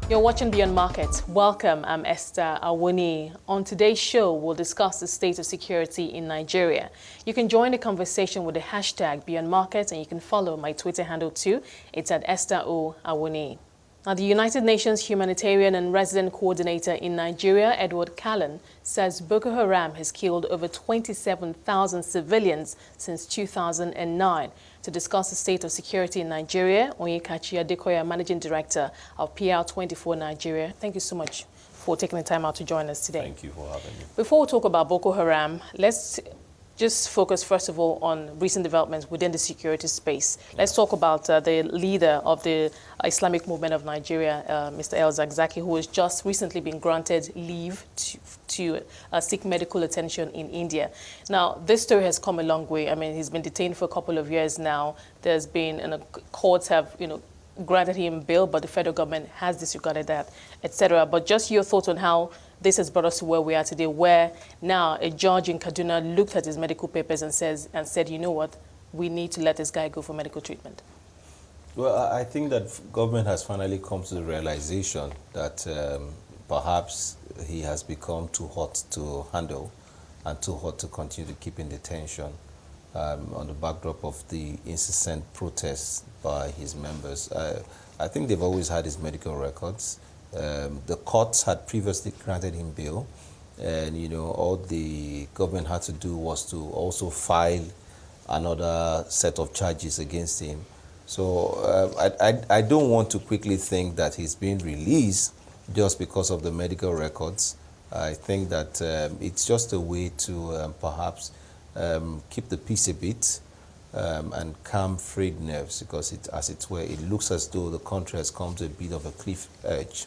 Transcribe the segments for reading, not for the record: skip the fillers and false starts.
You're watching Beyond Markets. Welcome, I'm Esther Awuni. On today's show, we'll discuss the state of security in Nigeria. You can join the conversation with the hashtag Beyond Markets, and you can follow my Twitter handle too. It's at Esther O. Awuni. Now, the United Nations Humanitarian and Resident Coordinator in Nigeria, Edward Callan, says Boko Haram has killed over 27,000 civilians since 2009. To discuss the state of security in Nigeria, Onyekachi Adekoya, Managing Director of PR24 Nigeria. Thank you so much for taking the time out to join us today. Thank you for having me. Before we talk about Boko Haram, let's just focus first of all on recent developments within the security space. Let's talk about the leader of the Islamic Movement of Nigeria, Mr. El Zakzaki, who has just recently been granted leave to seek medical attention in India. Now, this story has come a long way. I mean, he's been detained for a couple of years now. There's been, courts have, granted him bail, but the federal government has disregarded that, etc. But just your thoughts on how this has brought us to where we are today, where now a judge in Kaduna looked at his medical papers and said, you know what, we need to let this guy go for medical treatment. Well, I think that government has finally come to the realization that perhaps he has become too hot to handle and too hot to continue to keep in detention on the backdrop of the incessant protests by his members. I think they've always had his medical records. The courts had previously granted him bail, and all the government had to do was to also file another set of charges against him. So I don't want to quickly think that he's being released just because of the medical records. I think that it's just a way to perhaps keep the peace a bit and calm frayed nerves, because as it were, it looks as though the country has come to a bit of a cliff edge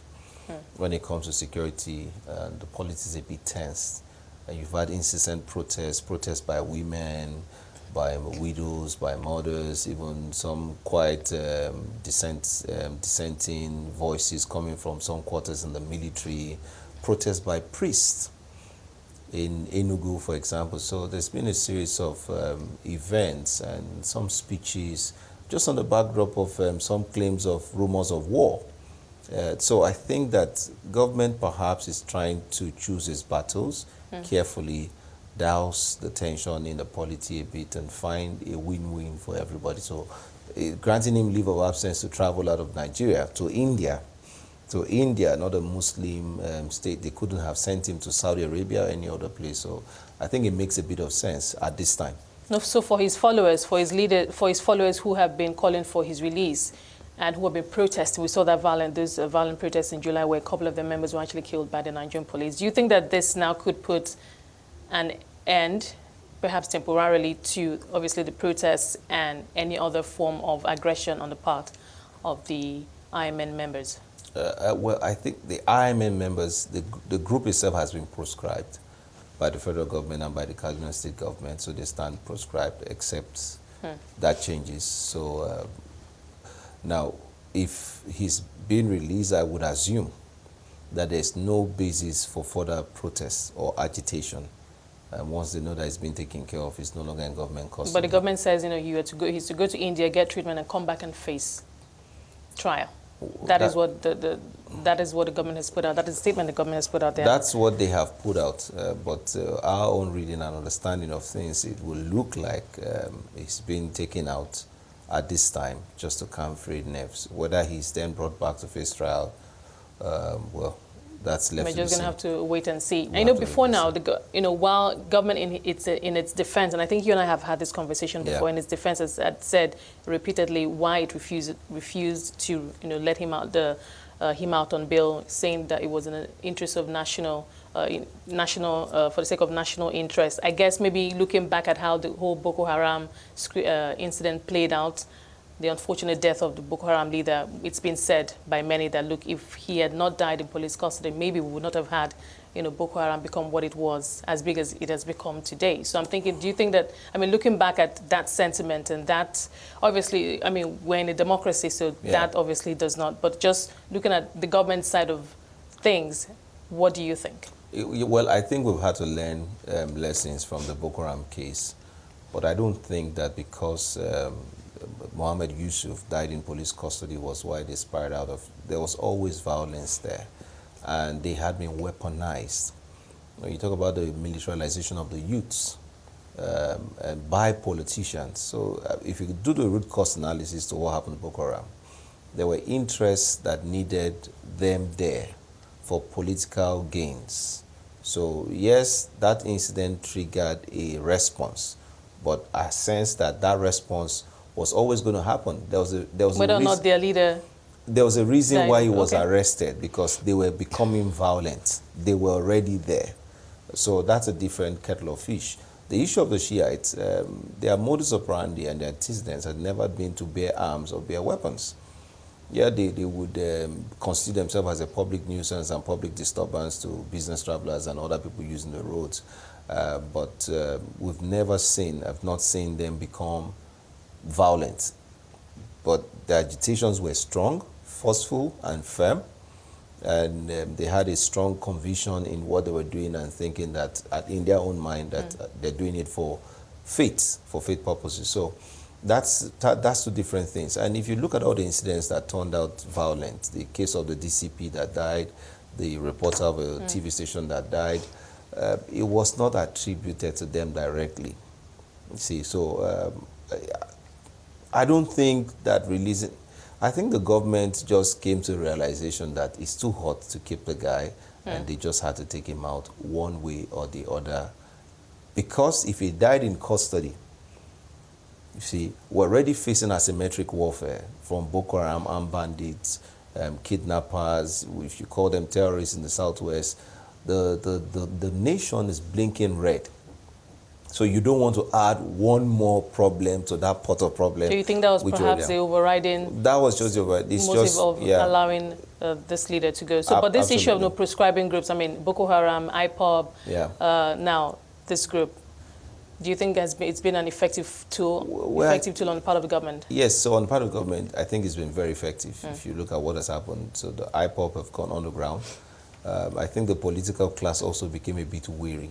when it comes to security. The politics is a bit tense. And you've had incessant protests by women, by widows, by mothers, even some quite dissenting voices coming from some quarters in the military, protests by priests in Enugu, for example. So there's been a series of events and some speeches just on the backdrop of some claims of rumors of war. So I think that government perhaps is trying to choose its battles carefully, douse the tension in the polity a bit, and find a win-win for everybody. So granting him leave of absence to travel out of Nigeria to India, not a Muslim state. They couldn't have sent him to Saudi Arabia or any other place. So I think it makes a bit of sense at this time. No, so for his followers, for his followers who have been calling for his release and who have been protesting, we saw that those violent protests in July where a couple of their members were actually killed by the Nigerian police. Do you think that this now could put an end, perhaps temporarily, to obviously the protests and any other form of aggression on the part of the IMN members? Well, I think the IMN members, the group itself has been proscribed by the federal government and by the Kaduna state government, so they stand proscribed except that changes. So now, if he's being released, I would assume that there's no basis for further protests or agitation. Once they know that it's been taken care of, it's no longer in government custody. But the government says, he's to go to India, get treatment, and come back and face trial. That is what the government has put out. That is the statement the government has put out there. That's what they have put out. But our own reading and understanding of things, it will look like it's been taken out at this time just to calm frayed nerves. Whether he's then brought back to face trial, well, that's left to be seen. We're just going to have to wait and see. I know before now, while government in its defense, and I think you and I have had this conversation before, in its defense has said repeatedly why it refused to let him out him out on bail, saying that it was in the interest of national for the sake of national interest. I guess maybe looking back at how the whole Boko Haram incident played out, the unfortunate death of the Boko Haram leader, it's been said by many that, look, if he had not died in police custody, maybe we would not have had, Boko Haram become what it was, as big as it has become today. So I'm thinking, do you think that, looking back at that sentiment and that, obviously, we're in a democracy, so that obviously does not, but just looking at the government side of things, what do you think? Well, I think we've had to learn lessons from the Boko Haram case, but I don't think that because Mohammed Yusuf died in police custody was why they spiraled out of. There was always violence there, and they had been weaponized. When you talk about the militarization of the youths and by politicians, so if you do the root cause analysis to what happened to Boko Haram, there were interests that needed them there for political gains. So yes, that incident triggered a response, but I sense that that response was always going to happen. There was whether or not their leader. There was a reason why he was okay. arrested, because they were becoming violent. They were already there. So that's a different kettle of fish. The issue of the Shiites, their modus operandi and their antecedents had never been to bear arms or bear weapons. Yeah, they would consider themselves as a public nuisance and public disturbance to business travelers and other people using the roads. But we've never seen, I've not seen them become violent. But the agitations were strong, forceful, and firm. And they had a strong conviction in what they were doing and thinking that, in their own mind, that they're doing it for faith purposes. So that's two different things. And if you look at all the incidents that turned out violent, the case of the DCP that died, the reporter of a TV station that died, it was not attributed to them directly. You see, so I don't think that releasing... I think the government just came to the realization that it's too hot to keep the guy, and they just had to take him out one way or the other. Because if he died in custody, you see, we're already facing asymmetric warfare from Boko Haram, armed bandits, kidnappers, if you call them terrorists in the southwest. The nation is blinking red. So you don't want to add one more problem to that pot of problem. Do you think that was perhaps the overriding? That was just the motive of allowing this leader to go. So, but this issue of prescribing groups, I mean, Boko Haram, IPOB, now this group, do you think it's been an effective tool, on the part of the government? Yes. So on the part of the government, I think it's been very effective. If you look at what has happened, so the IPOB have gone underground. I think the political class also became a bit weary.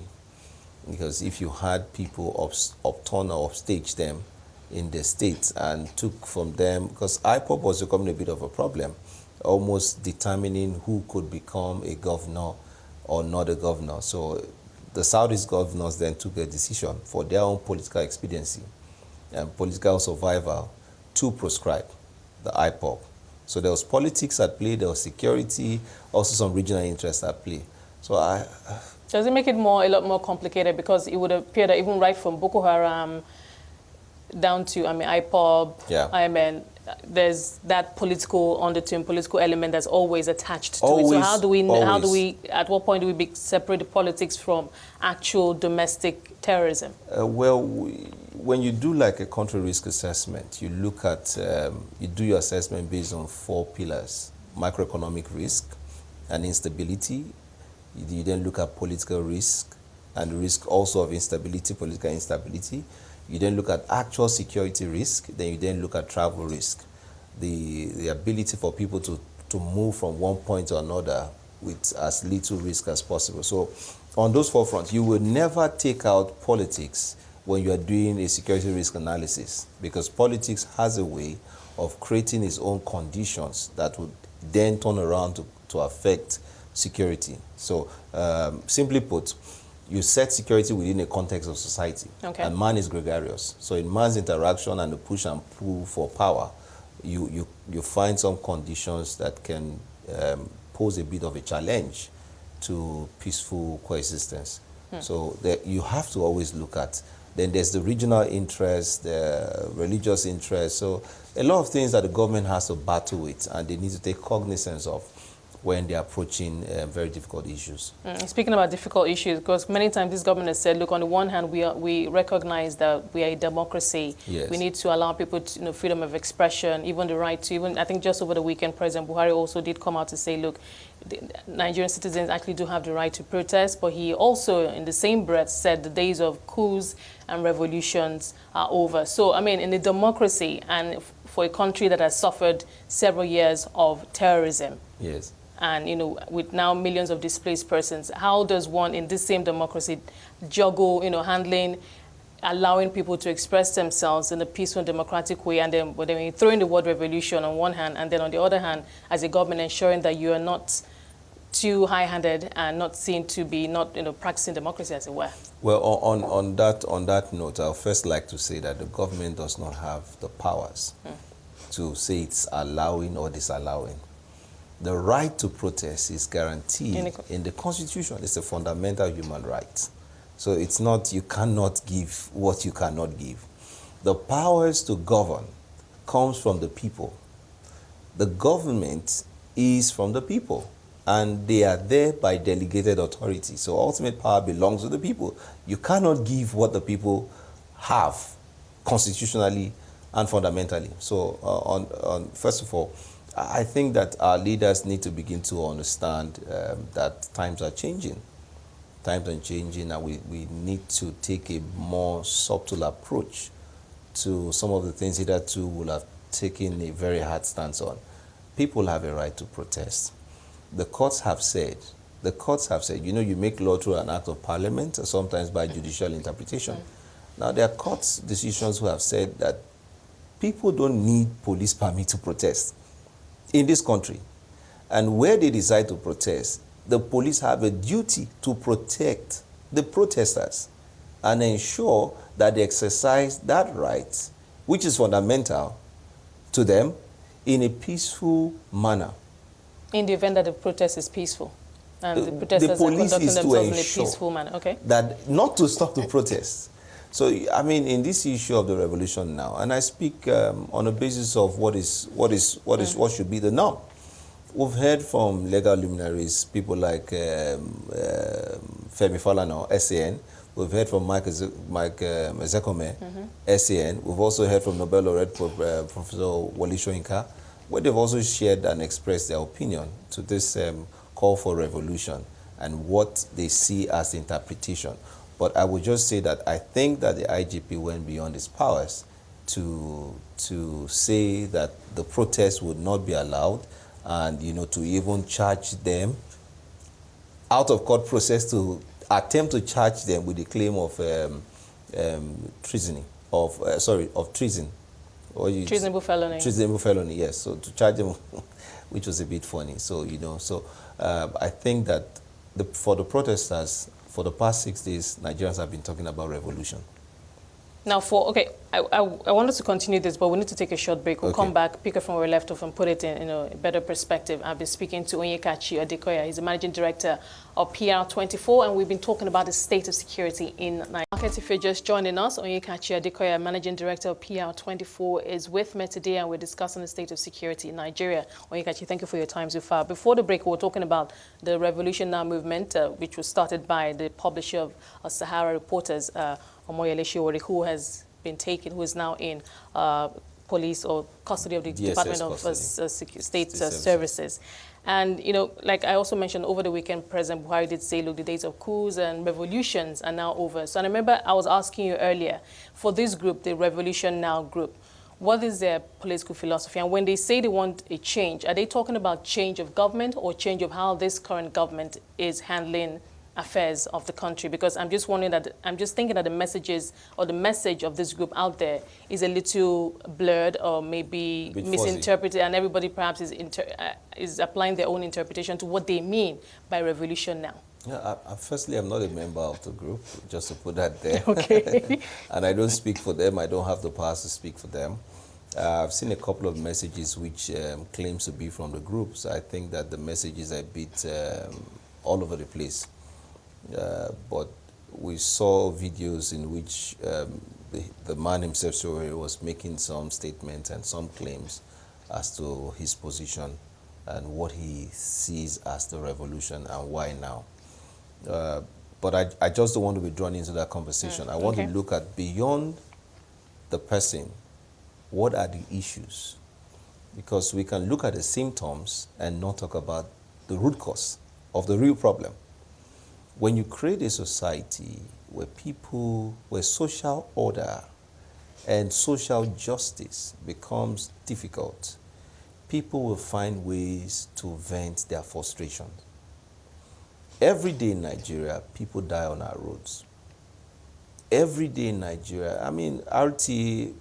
Because if you had people upturn or upstage them in the states and took from them, because IPOB was becoming a bit of a problem, almost determining who could become a governor or not a governor. So the Southeast governors then took a decision for their own political expediency and political survival to proscribe the IPOB. So there was politics at play, there was security, also some regional interests at play. So does it make it a lot more complicated? Because it would appear that even right from Boko Haram down to, IPOB, IMN, there's that political undertone, political element that's always attached to it. So how do we, at what point do we separate the politics from actual domestic terrorism? When you do like a country risk assessment, you look at, you do your assessment based on 4 pillars: macroeconomic risk and instability. You then look at political risk and the risk also of instability, political instability. You then look at actual security risk. Then you then look at travel risk, the ability for people to move from one point to another with as little risk as possible. So on those 4 fronts, you will never take out politics when you are doing a security risk analysis, because politics has a way of creating its own conditions that would then turn around to affect security. So simply put, you set security within a context of society, and man is gregarious. So in man's interaction and the push and pull for power, you find some conditions that can pose a bit of a challenge to peaceful coexistence. So you have to always look at. Then there's the regional interest, the religious interest. So a lot of things that the government has to battle with, and they need to take cognizance of when they're approaching very difficult issues. Speaking about difficult issues, because many times this government has said, look, on the one hand, we recognize that we are a democracy. Yes. We need to allow people to, freedom of expression, even the right to, I think just over the weekend, President Buhari also did come out to say, look, Nigerian citizens actually do have the right to protest, but he also, in the same breath, said the days of coups and revolutions are over. So, in a democracy and for a country that has suffered several years of terrorism, yes, and with now millions of displaced persons, how does one in this same democracy juggle handling allowing people to express themselves in a peaceful and democratic way, and then when you throw in the word revolution on one hand, and then on the other hand, as a government, ensuring that you are not too high-handed and not seen to be not practicing democracy, as it were. Well, on that note, I'll first like to say that the government does not have the powers to say it's allowing or disallowing. The right to protest is guaranteed in the Constitution. It's a fundamental human right. So it's not, you cannot give what you cannot give. The powers to govern comes from the people. The government is from the people, and they are there by delegated authority. So ultimate power belongs to the people. You cannot give what the people have constitutionally and fundamentally. So first of all, I think that our leaders need to begin to understand that times are changing. Times are changing, and we need to take a more subtle approach to some of the things hitherto will have taken a very hard stance on. People have a right to protest. The courts have said, you make law through an act of parliament or sometimes by judicial interpretation. Now, there are court decisions who have said that people don't need police permit to protest in this country. And where they decide to protest, the police have a duty to protect the protesters and ensure that they exercise that right, which is fundamental to them, in a peaceful manner. In the event that the protest is peaceful and the protesters are conducting themselves in a peaceful manner, okay? That not to stop the protest. So, I mean, in this issue of the revolution now, and I speak on the basis of what should be the norm. We've heard from legal luminaries, people like Femi Falana, SAN. We've heard from Mike Ezekome, SAN. We've also heard from Nobel laureate Professor Wole Soyinka, where they've also shared and expressed their opinion to this call for revolution and what they see as the interpretation. But I would just say that I think that the IGP went beyond its powers to say that the protest would not be allowed, and to even charge them out of court process, to attempt to charge them with the claim of treason, of treason. Treasonable felony. Treasonable felony, yes. So to charge them, which was a bit funny. So, I think that for the protesters, for the past 6 days, Nigerians have been talking about revolution. Now, I want us to continue this, but we need to take a short break. We'll come back, pick it from where we left off, and put it in a better perspective. I've been speaking to Onyekachi Adekoya. He's the Managing Director of PR24, and we've been talking about the state of security in Nigeria. If you're just joining us, Onyekachi Adekoya, Managing Director of PR24, is with me today, and we're discussing the state of security in Nigeria. Onyekachi, thank you for your time so far. Before the break, we were talking about the Revolution Now movement, which was started by the publisher of Sahara Reporters, Omoyele Shiwori, who has been taken, who is now in police or custody of the Department of State Services. And, like I also mentioned over the weekend, President Buhari did say, look, the days of coups and revolutions are now over. So I remember I was asking you earlier, for this group, the Revolution Now group, what is their political philosophy? And when they say they want a change, are they talking about change of government or change of how this current government is handling affairs of the country? Because I'm just wondering that, I'm just thinking that the messages or the message of this group out there is a little blurred or maybe misinterpreted, and everybody perhaps is applying their own interpretation to what they mean by revolution now. Yeah, firstly, I'm not a member of the group, just to put that there. Okay. And I don't speak for them. I don't have the power to speak for them. I've seen a couple of messages which claims to be from the group. So I think that the messages are a bit all over the place. But we saw videos in which the man himself was making some statements and some claims as to his position and what he sees as the revolution and why now. But I just don't want to be drawn into that conversation. I want to look at beyond the person, what are the issues? Because we can look at the symptoms and not talk about the root cause of the real problem. When you create a society where social order and social justice becomes difficult, people will find ways to vent their frustrations. Every day in Nigeria, people die on our roads. every day in Nigeria, I mean, RT,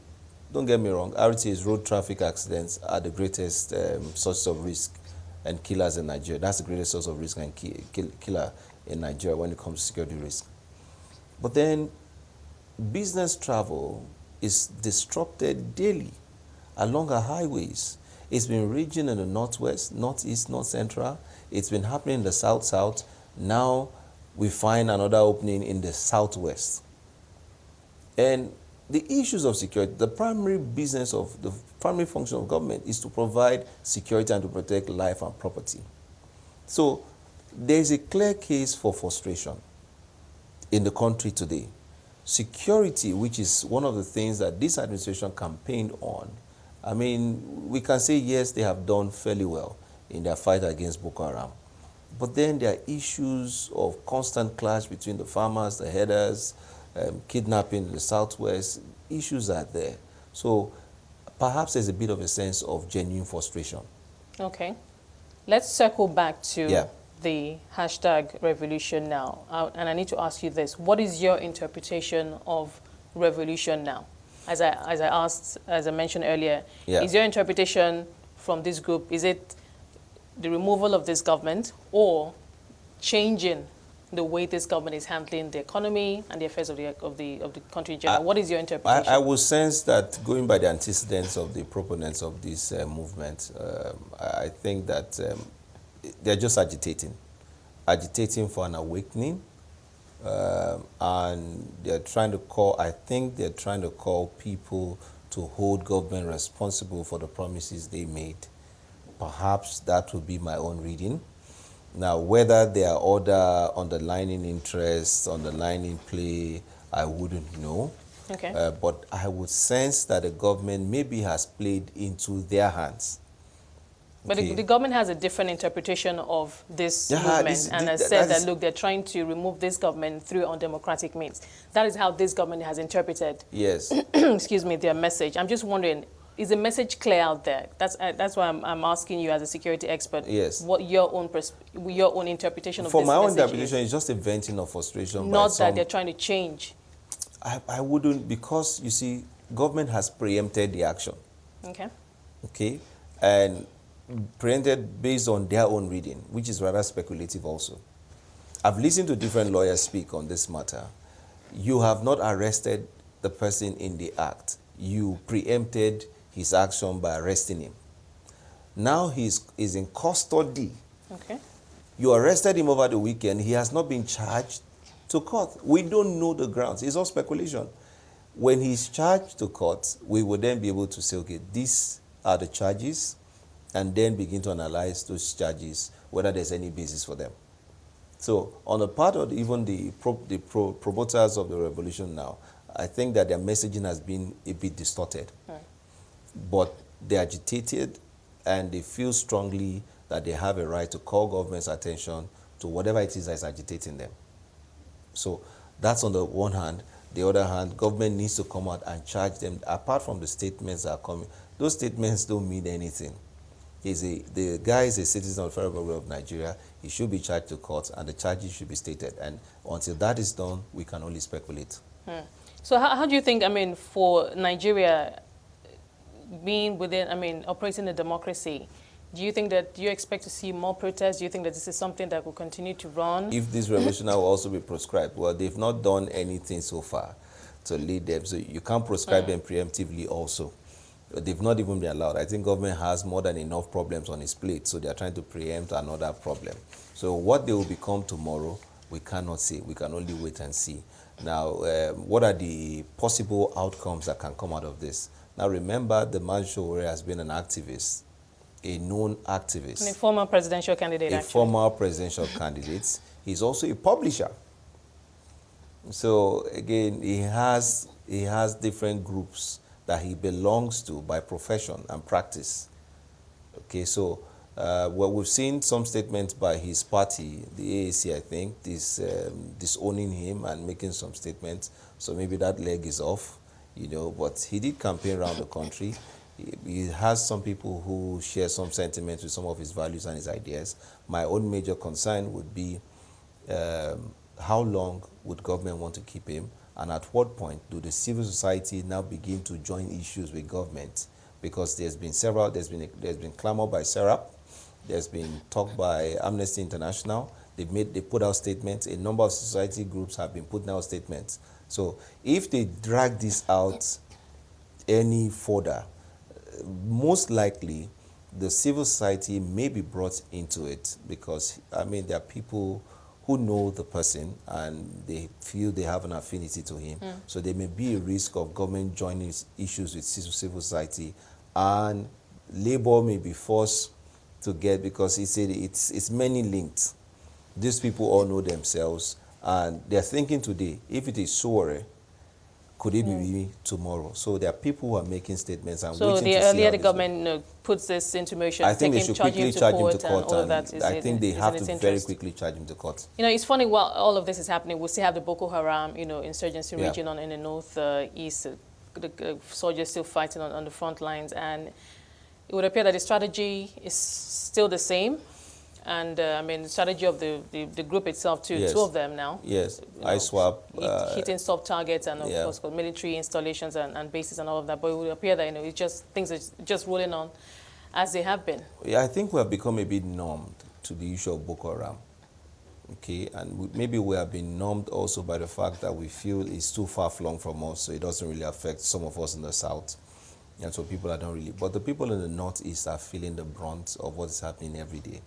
don't get me wrong, RT's road traffic accidents are the greatest source of risk and killers in Nigeria. That's the greatest source of risk and killer in Nigeria when it comes to security risk. But then business travel is disrupted daily along our highways. It's been raging in the northwest, northeast, north central. It's been happening in the south-south. Now we find another opening in the southwest. And the issues of security, the primary business of the primary function of government is to provide security and to protect life and property. So there's a clear case for frustration in the country today. Security, which is one of the things that this administration campaigned on, I mean, we can say, yes, they have done fairly well in their fight against Boko Haram. But then there are issues of constant clash between the farmers, the herders, kidnapping in the southwest. Issues are there. So perhaps there's a bit of a sense of genuine frustration. Okay. Let's circle back to the hashtag revolution now. And I need to ask you this. What is your interpretation of revolution now? As I mentioned earlier, is your interpretation from this group, is it the removal of this government or changing the way this government is handling the economy and the affairs of the country in general? What is your interpretation? I would sense that, going by the antecedents of the proponents of this movement, I think that they're just agitating for an awakening. And they're trying to call, I think they're trying to call people to hold government responsible for the promises they made. Perhaps that would be my own reading. Now, whether there are other underlying interests, underlying play, I wouldn't know. Okay. But I would sense that the government maybe has played into their hands. But the government has a different interpretation of this movement and has said that, look, they're trying to remove this government through undemocratic means. That is how this government has interpreted, excuse me, their message. I'm just wondering, is the message clear out there? That's why I'm asking you as a security expert, what your own interpretation of this message is. For my own interpretation, it's just a venting of frustration. Not that they're trying to change. I wouldn't, because, you see, government has preempted the action. Okay. Okay? And preempted based on their own reading, which is rather speculative also. I've listened to different lawyers speak on this matter. You have not arrested the person in the act. You preempted his action by arresting him. Now he's in custody. Okay. You arrested him over the weekend. He has not been charged to court. We don't know the grounds. It's all speculation. When he's charged to court, we will then be able to say, okay, these are the charges, and then begin to analyze those charges, whether there's any basis for them. So on the part of even the promoters of the revolution now, I think that their messaging has been a bit distorted. But they're agitated, and they feel strongly that they have a right to call government's attention to whatever it is that is agitating them. So that's on the one hand. The other hand, government needs to come out and charge them, apart from the statements that are coming. Those statements don't mean anything. The guy is a citizen of the Federal Republic of Nigeria. He should be charged to court, and the charges should be stated. And until that is done, we can only speculate. So how do you think, I mean, for Nigeria being within, I mean, operating a democracy, do you expect to see more protests? Do you think that this is something that will continue to run? If this revolution will also be proscribed, well, they've not done anything so far to lead them. So you can't proscribe them preemptively also. They've not even been allowed. I think government has more than enough problems on its plate, so they're trying to preempt another problem. So what they will become tomorrow, we cannot say. We can only wait and see. Now, what are the possible outcomes that can come out of this? Now, remember, the man Showore has been an activist, a known activist. And a former presidential candidate, A former presidential candidate. He's also a publisher. So, again, he has different groups that he belongs to by profession and practice. Okay, so well, we've seen some statements by his party, the AAC, I think, disowning him and making some statements. So maybe that leg is off, you know, but he did campaign around the country. He has some people who share some sentiments with some of his values and his ideas. My own major concern would be how long would government want to keep him, And at what point do the civil society now begin to join issues with government? Because there's been clamor by SERAP, there's been talk by Amnesty International. They put out statements. A number of society groups have been putting out statements. So if they drag this out any further, most likely the civil society may be brought into it, because I mean there are people who know the person and they feel they have an affinity to him. So there may be a risk of government joining issues with civil society, and labor may be forced to get, because it's many linked. These people all know themselves, and they're thinking today, if it is Sowore, could it be me tomorrow? So there are people who are making statements and waiting to see. So the earlier the government puts this into motion, I think they should quickly charge him to court, and I think they have to very quickly charge him to court. You know, it's funny, while all of this is happening, we still have the Boko Haram, you know, insurgency region in the northeast. The soldiers still fighting on the front lines, and it would appear that the strategy is still the same. And I mean, the strategy of the group itself too, two of them now. Yes, ISWAP. Hitting soft targets and of course military installations and bases and all of that. But it would appear that, you know, things are just rolling on as they have been. Yeah, I think we have become a bit numbed to the issue of Boko Haram. Okay, and maybe we have been numbed also by the fact that we feel it's too far-flung from us, so it doesn't really affect some of us in the south. And so people are not really, but the people in the northeast are feeling the brunt of what is happening every day.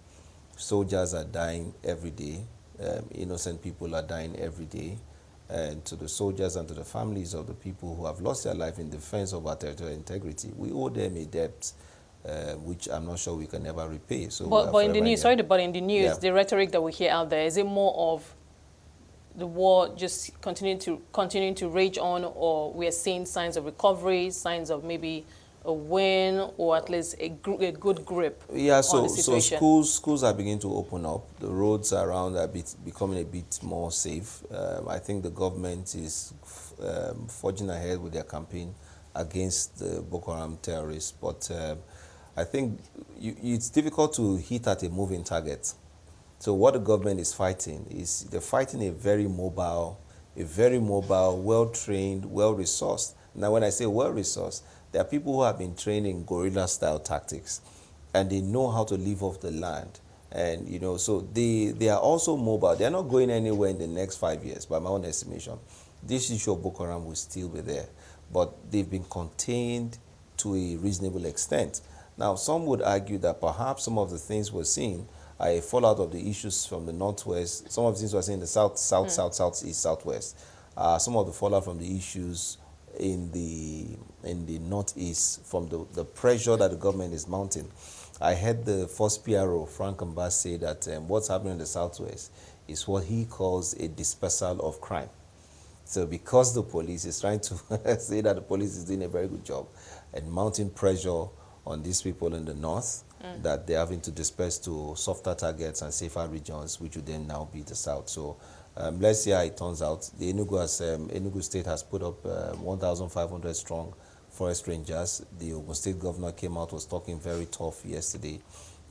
Soldiers are dying every day. Innocent people are dying every day. And to the soldiers and to the families of the people who have lost their life in defense of our territorial integrity, we owe them a debt which I'm not sure we can ever repay. So, but in the news, the rhetoric that we hear out there, is it more of the war just continuing to rage on, or we are seeing signs of recovery, signs of maybe a win, or at least a good grip on the situation? So schools are beginning to open up. The roads around are becoming a bit more safe. I think the government is forging ahead with their campaign against the Boko Haram terrorists. But I think it's difficult to hit at a moving target. So what the government is fighting is they're fighting a very mobile, well-trained, well-resourced. Now, when I say well-resourced, there are people who have been trained in guerrilla-style tactics, and they know how to live off the land. And, you know, so they are also mobile. They're not going anywhere in the next 5 years, by my own estimation. This issue of Boko Haram will still be there, but they've been contained to a reasonable extent. Now, some would argue that perhaps some of the things we're seeing are a fallout of the issues from the northwest. Some of the things we're seeing in the southeast, southwest. Some of the fallout from the issues in the northeast from the pressure that the government is mounting. I heard the first PRO, Frank Mbas, say that what's happening in the southwest is what he calls a dispersal of crime. So because the police is trying to say that the police is doing a very good job and mounting pressure on these people in the north, that they're having to disperse to softer targets and safer regions, which would then now be the south. So let's see how it turns out. The Enugu State has put up 1,500 strong forest rangers. The Ogun State governor came out, was talking very tough yesterday.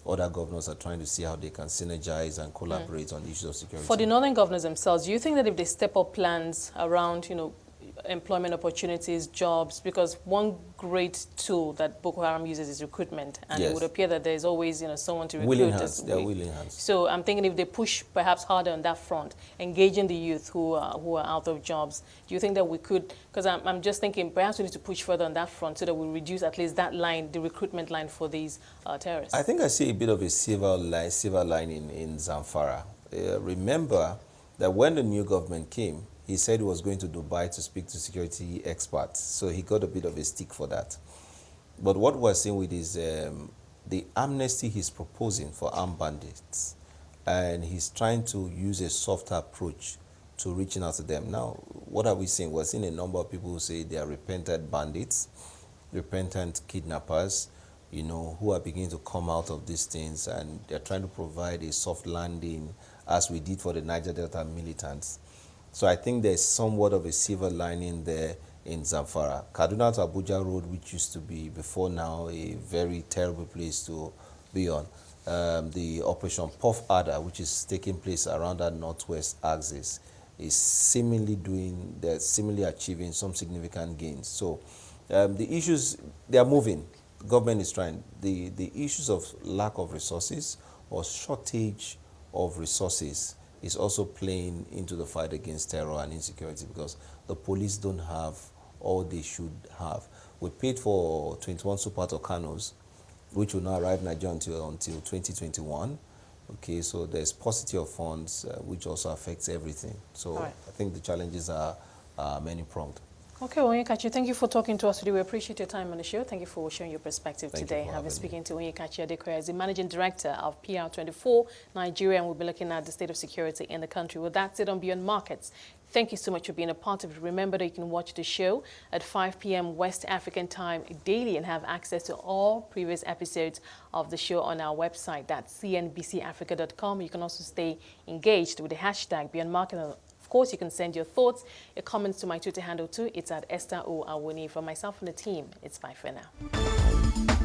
Other governors are trying to see how they can synergize and collaborate on issues of security. For the northern governors themselves, do you think that if they step up plans around, you know, employment opportunities, jobs, because one great tool that Boko Haram uses is recruitment, and it would appear that there's always, you know, someone to recruit. Willing hands, they're willing hands. So I'm thinking if they push perhaps harder on that front, engaging the youth who are out of jobs, do you think that we could, because I'm just thinking perhaps we need to push further on that front so that we reduce at least that line, the recruitment line for these terrorists? I think I see a bit of a silver line in Zamfara. Remember that when the new government came, he said he was going to Dubai to speak to security experts, so he got a bit of a stick for that. But what we're seeing with is the amnesty he's proposing for armed bandits, and he's trying to use a softer approach to reaching out to them. Now, what are we seeing? We're seeing a number of people who say they are repentant bandits, repentant kidnappers, you know, who are beginning to come out of these things, and they're trying to provide a soft landing, as we did for the Niger Delta militants. So I think there's somewhat of a silver lining there in Zamfara. Kaduna to Abuja Road, which used to be before now a very terrible place to be on. The Operation Puff Adder, which is taking place around that northwest axis, is they're seemingly achieving some significant gains. So the issues, they are moving. The government is trying. The issues of lack of resources or shortage of resources is also playing into the fight against terror and insecurity, because the police don't have all they should have. We paid for 21 Super Tucanos, which will not arrive in Nigeria until 2021. Okay, so there's paucity of funds, which also affects everything. So right. I think the challenges are many-pronged. Okay, Onyekachi, thank you for talking to us today. We appreciate your time on the show. Thank you for sharing your perspective today. I've been speaking to Onyekachi Adekoya as the Managing Director of PR24 Nigeria, and we'll be looking at the state of security in the country. Well, that's it on Beyond Markets. Thank you so much for being a part of it. Remember that you can watch the show at 5 p.m. West African time daily and have access to all previous episodes of the show on our website. That's CNBCAfrica.com. You can also stay engaged with the hashtag Beyond Markets. Of course, you can send your thoughts, your comments to my Twitter handle too. It's at Esther O. Awuni. For myself and the team, it's bye for now.